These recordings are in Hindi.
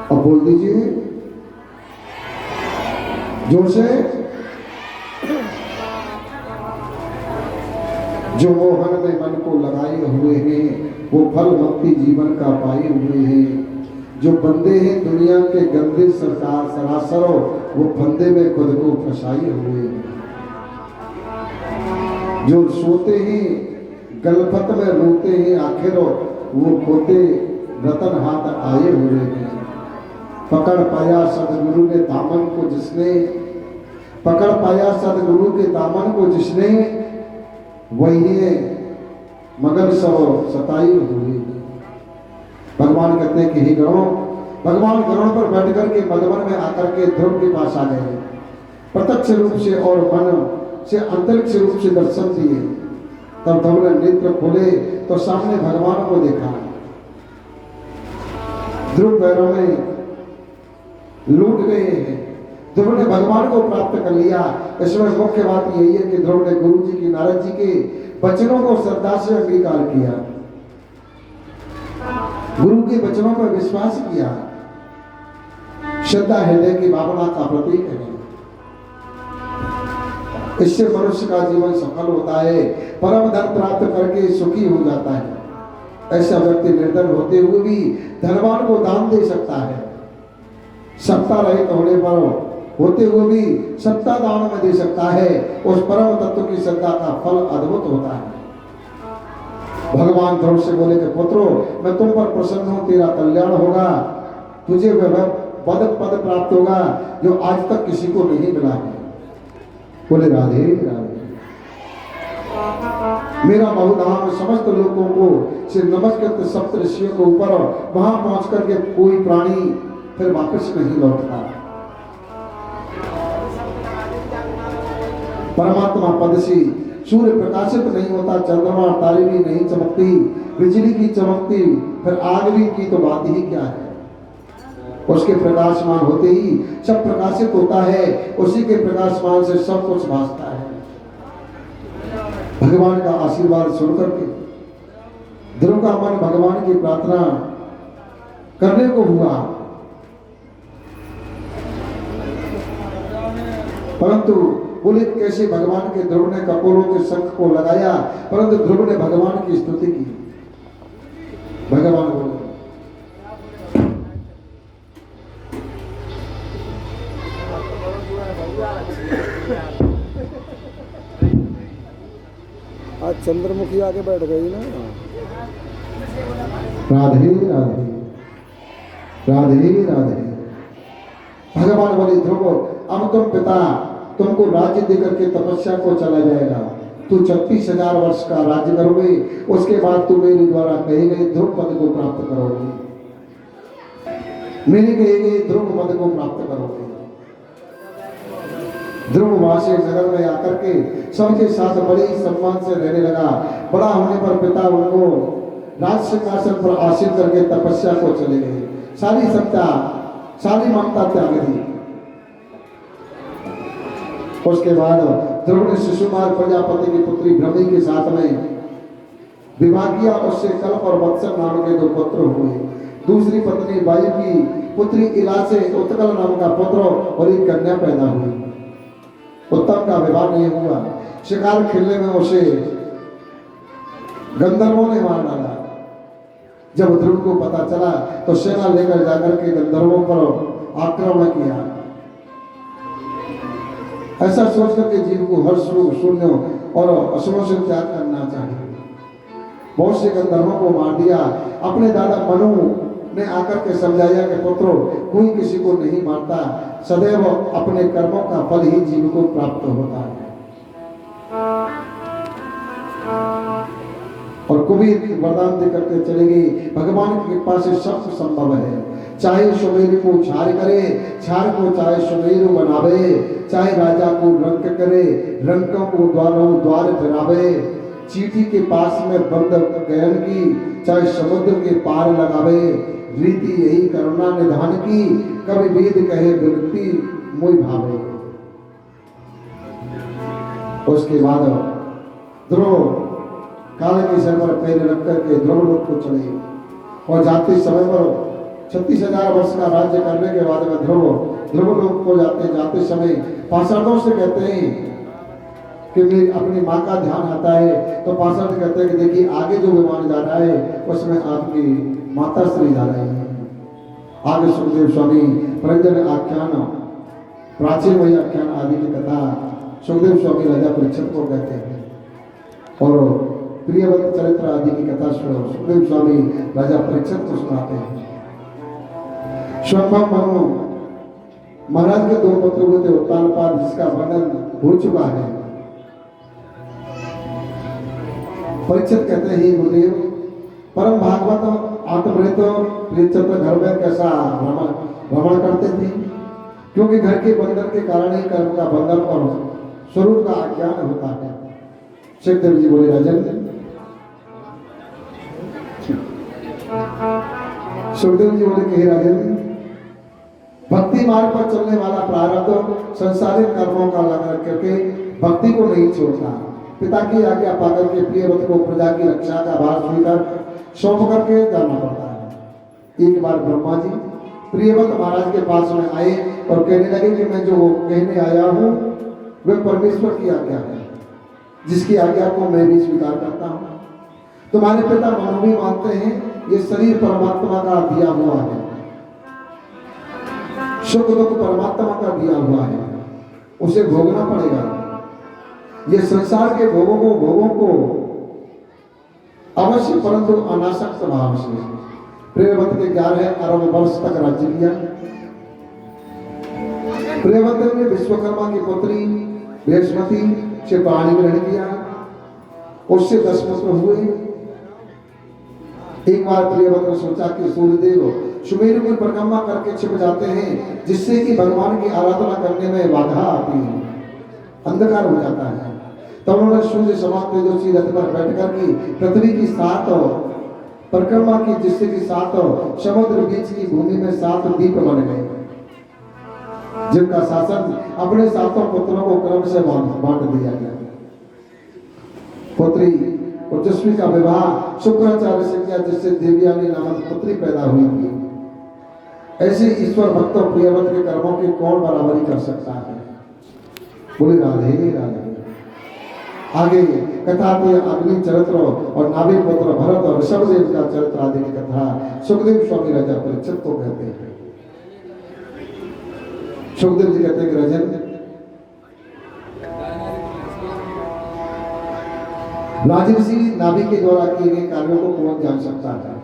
अब बोल दीजिए जोर से। जो मोहन में मन को लगाए हुए हैं वो फल मुक्ति जीवन का पाए हुए हैं। जो बंदे हैं दुनिया के गंदे सरकार सरासरों वो फंदे में खुद को फंसाए हुए हैं। जो सोते हैं गलफत में रोते हैं आखिर वो खोते रतन हाथ आए हुए हैं। पकड़ पाया सदगुरु ने दामन को जिसने, पकड़ पाया सदगुरु के दामन को जिसने, वही है मगर सब सताई हुई। भगवान कहते हैं कि हे गणों, भगवान गरुड़ पर बैठ कर के मधुबन में आकर के ध्रुव के पास आ गए। प्रत्यक्ष रूप से और मन से अंतरिक्ष रूप से दर्शन दिए। तब ध्रुव ने नेत्र खोले तो सामने भगवान को देखा। ध्रुव पैरों में लूट गए हैं। ध्रुव ने भगवान को प्राप्त कर लिया। इसमें मुख्य बात यही है कि ध्रुव ने गुरु जी की, नारद जी के वचनों को श्रद्धा से अंगीकार किया, गुरु के वचनों पर विश्वास किया। श्रद्धा हृदय की भावना का प्रतीक है। इससे मनुष्य का जीवन सफल होता है, परम धन प्राप्त करके सुखी हो जाता है। ऐसा व्यक्ति निर्धन होते हुए भी धनवान को दान दे सकता है। सत्ता रहित होने पर होते हुए भी सत्ता दान में दे सकता है। उस परम तत्व की श्रद्धा का फल अद्भुत होता है। भगवान ध्रुव से बोले कि पुत्रो, मैं तुम पर प्रसन्न हूं, तेरा कल्याण होगा, तुझे वह पद प्राप्त होगा जो आज तक किसी को नहीं मिला है। बोले राधे राधे। मेरा बहुधाम समस्त लोगों को से नमस्कृत सप्त ऋषियों के ऊपर, वहां पहुंच करके कोई प्राणी फिर वापस नहीं लौटता। परमात्मा पद से सूर्य प्रकाशित नहीं होता, चंद्रमा तारे भी नहीं चमकती, बिजली की चमकती, फिर आग भी की तो बात ही क्या है। उसके प्रकाशमान होते ही सब प्रकाशित होता है, उसी के प्रकाशमान से सब कुछ भासता है। भगवान का आशीर्वाद सुनकर के ध्रुव का मन भगवान की प्रार्थना करने को हुआ, परंतु बोले कैसे भगवान के ध्रुव ने कपोलों के शंख को लगाया, परंतु ध्रुव ने भगवान की स्तुति की। भगवान बोले आज चंद्रमुखी आगे बैठ गई ना। राधे राधे राधे राधे। भगवान बोले ध्रुव, अब तुम पिता तुमको राज्य देकर के तपस्या को चला जाएगा। तू 36,000 वर्ष का राज्य करोगे, उसके बाद तू मेरे द्वारा कहे गए ध्रुव पद को प्राप्त करोगे, मेरे कहे गए ध्रुव पद को प्राप्त करोगे। ध्रुव वहां से नगर में आकर के सबके साथ बड़े ही सम्मान से रहने लगा। बड़ा होने पर पिता उनको राज सिंहासन पर आसीन करके तपस्या को चले गए। सारी सत्ता सारी ममता त्याग दी। उसके बाद ध्रुव ने शिशुपाल प्रजापति की पुत्री भ्रमि के साथ में विवाह किया। उससे कल्प और वत्सल नाम के 2 पुत्र हुए। दूसरी पत्नी वायु की पुत्री इला से उत्कल नाम का पुत्र और एक कन्या पैदा हुई। उत्तम का विवाह नहीं हुआ। शिकार खेलने में उसे गंधर्वों ने मार डाला। जब ध्रुव को पता चला तो सेना लेकर जाकर के गंधर्वों पर आक्रमण किया। ऐसा सोच करके जीव को हर शून्य और असुरों से त्याग करना चाहिए। बहुत से गंधर्वों को मार दिया। अपने दादा मनु ने आकर के समझाया कि पुत्रों, कोई किसी को नहीं मारता, सदैव अपने कर्मों का फल ही जीव को प्राप्त होता है। और कुबेर की वरदान देकर के चले गई। भगवान की कृपा से सब संभव है। चाहे सुमेरु को छार करे, छार को चाहे सुमेरु बनावे, चाहे राजा को रंक करे, रंकों को द्वार फिरावे, चीटी के पास में बंद गयन की, चाहे समुद्र के पार लगावे, रीति यही करुणा निधान की, कभी वेद कहे विनती मोहि भावे। उसके बाद ध्रुव काल के सर पर पैर रख करके ध्रुव लोक को चले और जाते समय पर 36,000 वर्ष का राज्य करने के बाद में ध्रुव लोक को जाते समय पार्षदों से कहते हैं कि मेरी अपनी माँ का ध्यान आता है। तो पार्षद कहते हैं कि देखिए आगे जो विमान जा रहा है उसमें आपकी माता श्री जा रही है। आगे सुखदेव स्वामी परंजन आख्यान, प्राचीन वही आख्यान आदि की कथा सुखदेव स्वामी राजा परीक्षित को कहते हैं और प्रियवत चरित्र आदि की कथा सुखदेव स्वामी राजा परीक्षित को सुनाते हैं। स्वयं मनु महाराज के 2 पुत्र हुए थे, उत्तानपाद, जिसका वर्णन हो चुका है। परीक्षित कहते हैं गुरुदेव, परम भागवत आत्मृत प्रियचंद्र घर में कैसा भ्रमण करते थे, क्योंकि घर के बंधन के कारण ही कर्म का बंधन और स्वरूप का अज्ञान होता है। सुखदेव जी बोले राजन, सुखदेव जी बोले कि हे राजन, भक्ति मार्ग पर चलने वाला प्रारब्ध संसारिक कर्मों का लग करके भक्ति को नहीं छोड़ता। पिता की आज्ञा पाकर के प्रियवत को प्रजा की रक्षा का भार स्वीकार सौंप करके जाना पड़ता है। एक बार ब्रह्मा जी प्रियवत महाराज के पास में आए और कहने लगे कि मैं जो कहने आया हूँ वह परमेश्वर की आज्ञा है, जिसकी आज्ञा को मैं भी स्वीकार करता हूँ। तुम्हारे पिता मनु भी मानते हैं ये शरीर परमात्मा का दिया हुआ है। सुख दुख परमात्मा का दिया हुआ है, उसे भोगना पड़ेगा। ये संसार के भोगों को अवश्य, परंतु अनासक्त भाव से। प्रियव्रत के 11 अरब वर्ष तक राज्य किया। प्रियव्रत ने विश्वकर्मा की पुत्री बृहस्पति से प्राणी ग्रहण किया, उससे 10 पुत्र हुए। एक बार प्रियव्रत ने सोचा कि सूर्यदेव सुमेरु की परिक्रमा करके छिप जाते हैं, जिससे कि भगवान की आराधना करने में बाधा आती है, अंधकार हो जाता है। तब उन्होंने सूर्य समान तेजस्वी रथ पर बैठकर की पृथ्वी की 7 परिक्रमा की, जिससे कि 7 समुद्र बीच की भूमि में 7 द्वीप बन गए, जिनका शासन अपने 7 पुत्रों को क्रम से बांट दिया गया। पुत्री ओजस्वी का विवाह शुक्राचार्य से किया, जिससे देवयानी नामक पुत्री पैदा हुई थी। ऐसे ईश्वर भक्तों प्रियव्रत के कर्मों की कौन बराबरी कर सकता है? बोले राधे राधे। आगे कथा के अग्नि चरित्र और नाभि पुत्र भरत और ऋषभदेव का चरित्र आदि की कथा सुखदेव स्वामी राजा परीक्षित को कहते हैं। सुखदेव जी कहते हैं कि राजन, राजऋषि नाभि के द्वारा किए गए कार्यों को कौन जान सकता है?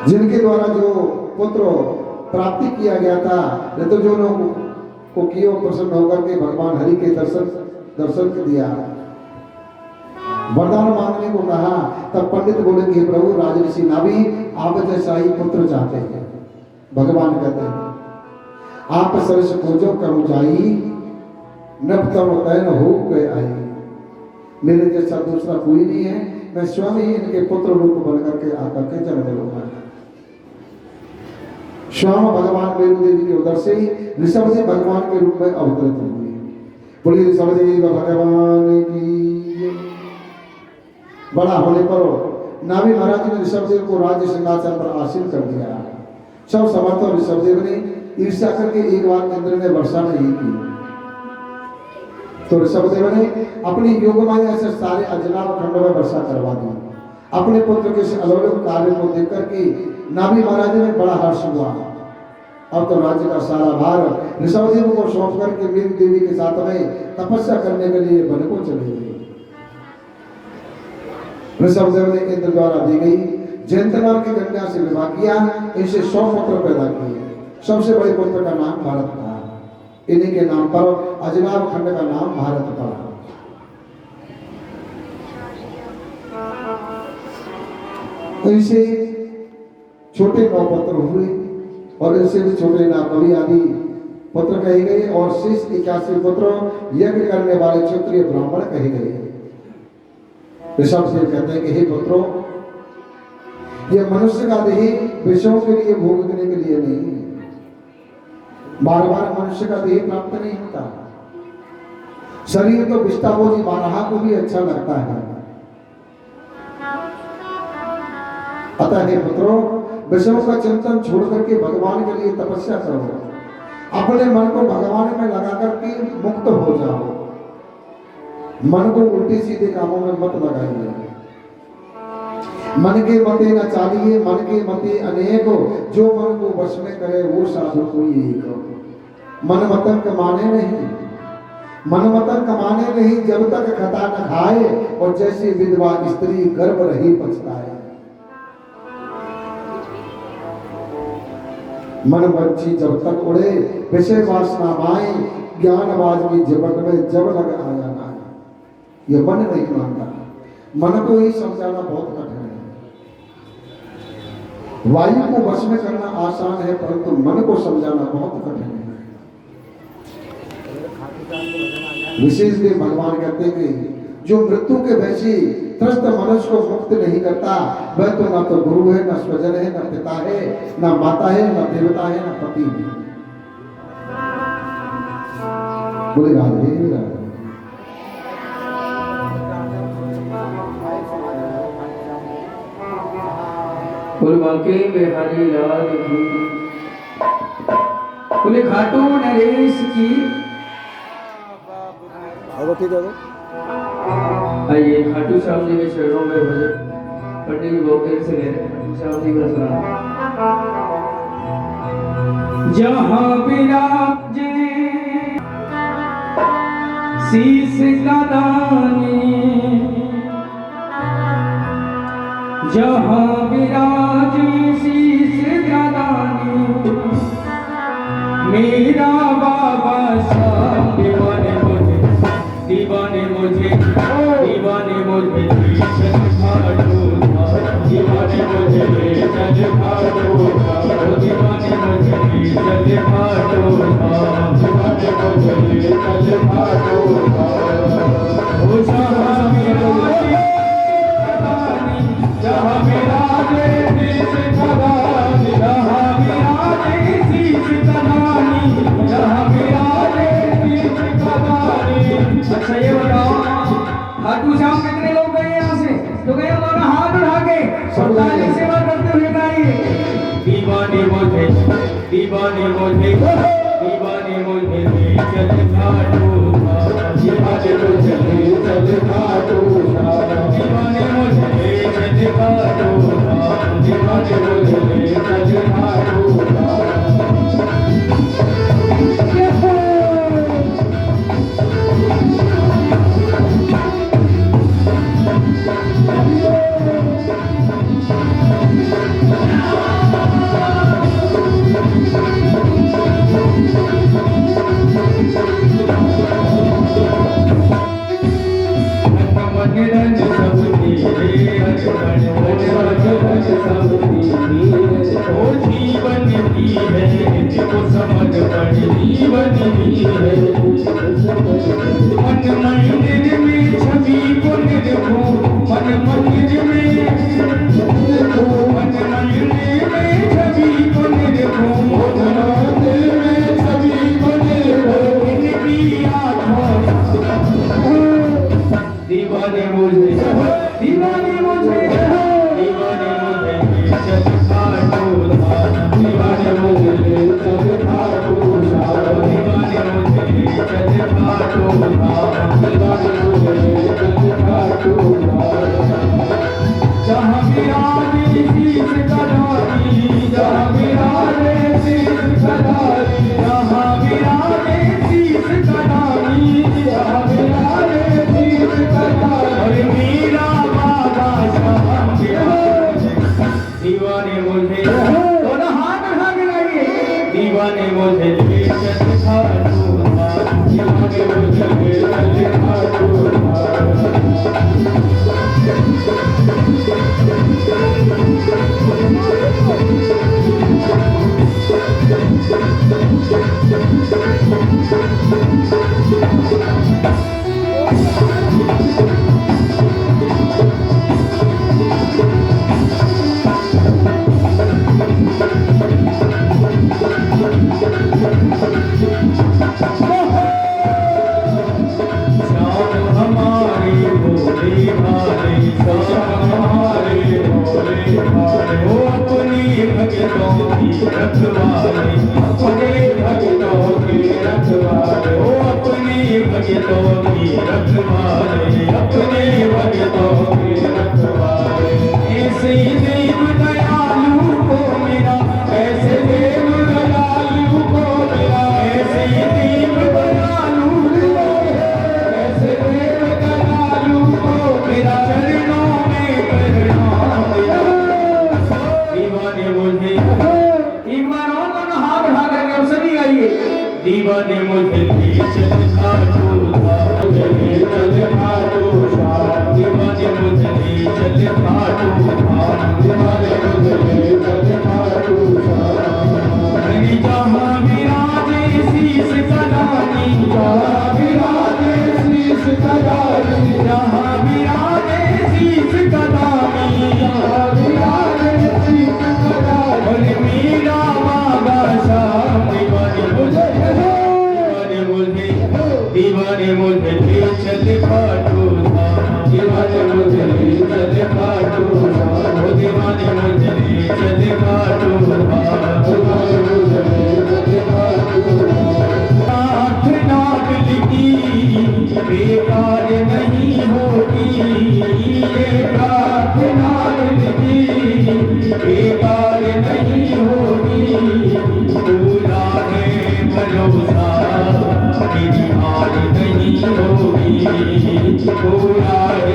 जिनके द्वारा जो पुत्र प्राप्ति किया गया था, ऋतुजोनों को कियो प्रसन्न होकर के भगवान हरि के दर्शन दिया, वरदान मांगने को कहा, तब पंडित बोले कि प्रभु राजऋषि नाभि आप जैसा ही पुत्र चाहते हैं। भगवान कहते हैं आप सरस खोजो करूं जाई, नभ तब तैन हो गए आई। मेरे जैसा दूसरा कोई नहीं है, मैं स्वयं ही इनके पुत्र रूप बनकर के आकर के जन्म लूंगा। श्याम भगवान मेरु देवी के उदर से ही ऋषभदेव भगवान के रूप में अवतरित हुए। बोलिए ऋषभदेव भगवान की। बड़ा होने पर नाभि महाराज ने ऋषभदेव को राज्य सिंहासन पर आसीन कर दिया। सब समर्थ ऋषभदेव ने ईर्ष्या करके एक बार इंद्र ने वर्षा नहीं की, तो ऋषभदेव ने अपनी योग माया से सारे अजनाब खंड में वर्षा करवा दी। अपने पुत्र के इस अलौकिक कार्य को देखकर के नाभि महाराज में बड़ा हर्ष हुआ। अब तो राज्य का सारा भार ऋषभदेव को सौंप करके मेरु देवी के साथ में तपस्या करने के लिए वन को चले गए। ऋषभदेव ने इंद्र द्वारा दी गई जयंतनार की कन्या से विवाह किया। इनसे 100 पुत्र पैदा किए। सबसे बड़े पुत्र का नाम भारत था। इन्हीं के नाम पर अजनाब खंड का नाम भारत पड़ा। इनसे छोटे 9 पुत्र हुए और इनसे भी छोटे नागवी आदि पुत्र कहे गए और शेष 81 पुत्र यज्ञ करने वाले क्षत्रिय ब्राह्मण कहे गए। ऋषभदेव कहते हैं कि हे पुत्रों, यह मनुष्य का देह विषयों के लिए भोगने के लिए नहीं, बार बार मनुष्य का देह प्राप्त नहीं होता। शरीर तो विष्टाभोजी बारहा को भी अच्छा लगता है। अतः हे पुत्रों, विषयों का चिंतन छोड़ करके भगवान के लिए तपस्या करो। अपने मन को भगवान में लगा करके मुक्त हो जाओ। मन को उल्टे सीधे कामों में मत लगाइए। मन के मते न चालिए, मन के मते अनेक, जो मन को वश में करे वो साधु कोई एक। मन मतन कमाने नहीं, मन मतन कमाने नहीं, जब तक खता न खाए और जैसे विधवा स्त्री गर्भ रही पछताए। मन बच्ची जब तक उड़े, विषय वासना माए, ज्ञानवाद की जबट में जब लग आया ना। ये मन नहीं मानता। मन को ही समझाना बहुत कठिन है। वायु को वश में करना आसान है, परंतु मन को समझाना बहुत कठिन है। विशेष में भगवान कहते हैं कि जो मृत्यु के वैसी त्रस्त मनुष्य को मुक्त नहीं करता, वह तो न तो गुरु है, न स्वजन है, न पिता है, न माता है, न देवता है, न पति है। बोले राधे राधे। बोले बांके बिहारी लाल की, बोले खाटू नरेश की। ठीक है। आइए खाटू श्याम जी के चरणों में भजन पंडित जी बहुत देर से ले रहे हैं। खाटू श्याम जी का सलाम। जहाँ विराजे शीश कदानी, जहाँ विराजे शीश कदानी, मेरा बाबा शाह दीवाने मुझे, दीवाने मुझे, दीवाने मुझे चल खाटू, दीवाने मुझे चल खाटू, दीवाने मुझे चल खाटू, दीवाने मुझे चल खाटू। ओ जहाँ विराजे जहाँ विराजे शीश कदानी, जहाँ विराजे शीश कदानी, जहाँ विराजे शीश कदानी। अच्छा ये बताओ, खाटू श्याम कितने लोग गए यहाँ से? तो गए दोनों हाथ उठा के सरदारी सेवा करते हुए गाइए। दीवाने मुझे, दीवाने मुझे, दीवाने मुझे चल खाटू, दीवाने मुझे चल खाटू, दीवाने मुझे चल खाटू, दीवाने मुझे चल खाटू। दीवाने मुझे, दीवाने मुझे, दीवाने मुझे चल खाटू, दीवाने मुझे चल खाटू, दीवाने मुझे चल खाटू, दीवाने मुझे चल खाटू। जहाँ विराजे शीश कदानी, जहाँ विराजे शीश कदानी, जहाँ विराजे शीश कदानी, जहाँ विराजे शीश कदानी, मेरा बाबा शाह दीवाने मुझे, दोनों हाथ उठा के गाइए। दीवाने मुझे चल खाटू, दीवाने मुझे चल खाटू। दीवाने मुझे चल खाटू, चल खाटू, दीवाने मुझे चल खाटू, दीवाने मुझे चल खाटू। जहाँ विराजे शीश कदानी, जहाँ विराजे शीश कदानी, जहाँ विराजे शीश कदानी, जहाँ विराजे शीश कदानी, मेरा बाबा शाह दीवाने मुझे, दीवाने मुझे चल खाटू, दीवाने मुझे चल खाटू, दीवाने पूरा